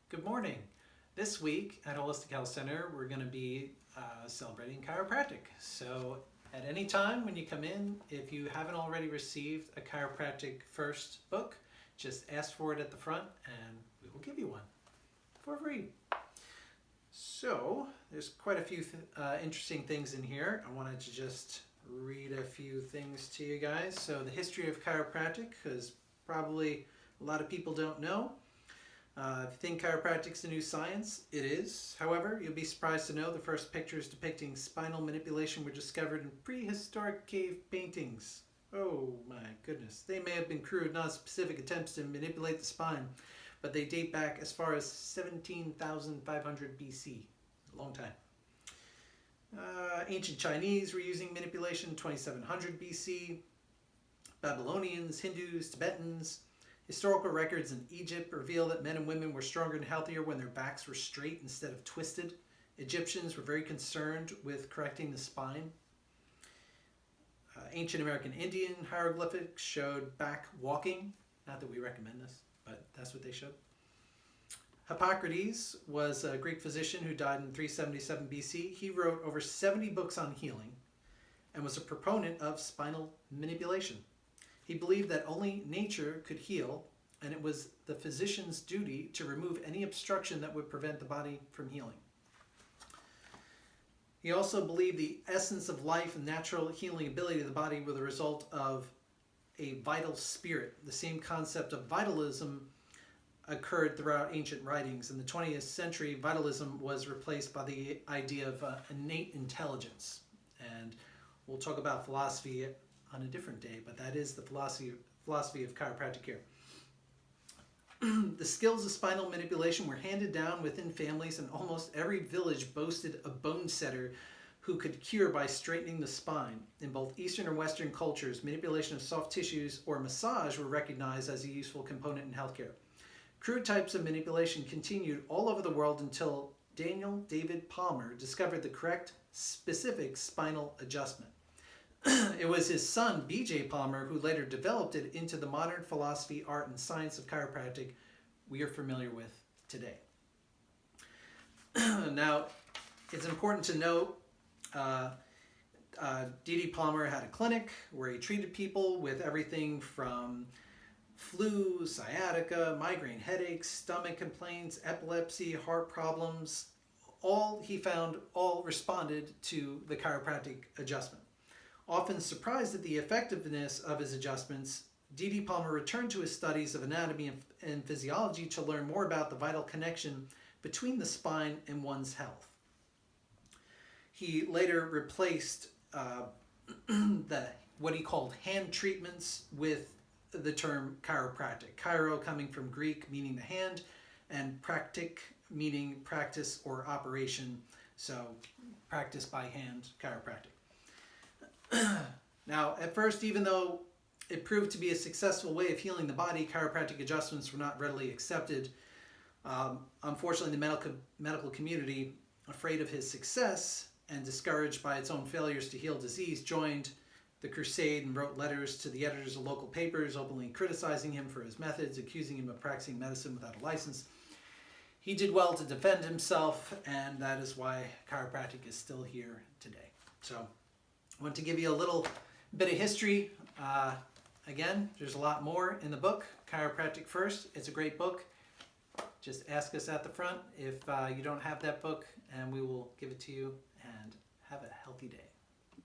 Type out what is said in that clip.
Good morning. This week at Holistic Health Center, we're going to be celebrating chiropractic. So at any time when you come in, if you haven't already received a Chiropractic First book, just ask for it at the front and we will give you one for free. So there's quite a few interesting things in here. I wanted to just read a few things to you guys. So the history of chiropractic, because probably a lot of people don't know. If you think chiropractic's the new science, it is. However, you'll be surprised to know the first pictures depicting spinal manipulation were discovered in prehistoric cave paintings. Oh my goodness. They may have been crude, non-specific attempts to manipulate the spine, but they date back as far as 17,500 BC. A long time. Ancient Chinese were using manipulation in 2700 BC. Babylonians, Hindus, Tibetans. Historical records in Egypt reveal that men and women were stronger and healthier when their backs were straight instead of twisted. Egyptians were very concerned with correcting the spine. Ancient American Indian hieroglyphics showed back walking. Not that we recommend this, but that's what they showed. Hippocrates was a Greek physician who died in 377 BC. He wrote over 70 books on healing and was a proponent of spinal manipulation. He believed that only nature could heal, and it was the physician's duty to remove any obstruction that would prevent the body from healing. He also believed the essence of life and natural healing ability of the body were the result of a vital spirit. The same concept of vitalism occurred throughout ancient writings. In the 20th century, vitalism was replaced by the idea of innate intelligence. And we'll talk about philosophy on a different day, but that is the philosophy of chiropractic here. The skills of spinal manipulation were handed down within families, and almost every village boasted a bone setter who could cure by straightening the spine. In both Eastern and Western cultures, manipulation of soft tissues or massage were recognized as a useful component in healthcare. Crude types of manipulation continued all over the world until Daniel David Palmer discovered the correct, specific spinal adjustment. It was his son, B.J. Palmer, who later developed it into the modern philosophy, art, and science of chiropractic we are familiar with today. Now, it's important to note D.D. Palmer had a clinic where he treated people with everything from flu, sciatica, migraine headaches, stomach complaints, epilepsy, heart problems. He found all responded to the chiropractic adjustment. Often surprised at the effectiveness of his adjustments, D.D. Palmer returned to his studies of anatomy and physiology to learn more about the vital connection between the spine and one's health. He later replaced what he called hand treatments with the term chiropractic. Chiro coming from Greek, meaning the hand, and practic meaning practice or operation. So practice by hand, chiropractic. Now, at first, even though it proved to be a successful way of healing the body, chiropractic adjustments were not readily accepted. Unfortunately, the medical community, afraid of his success and discouraged by its own failures to heal disease, joined the crusade and wrote letters to the editors of local papers, openly criticizing him for his methods, accusing him of practicing medicine without a license. He did well to defend himself, and that is why chiropractic is still here today. So I want to give you a little bit of history. Again, there's a lot more in the book, Chiropractic First. It's a great book. Just ask us at the front if you don't have that book, and we will give it to you. And have a healthy day.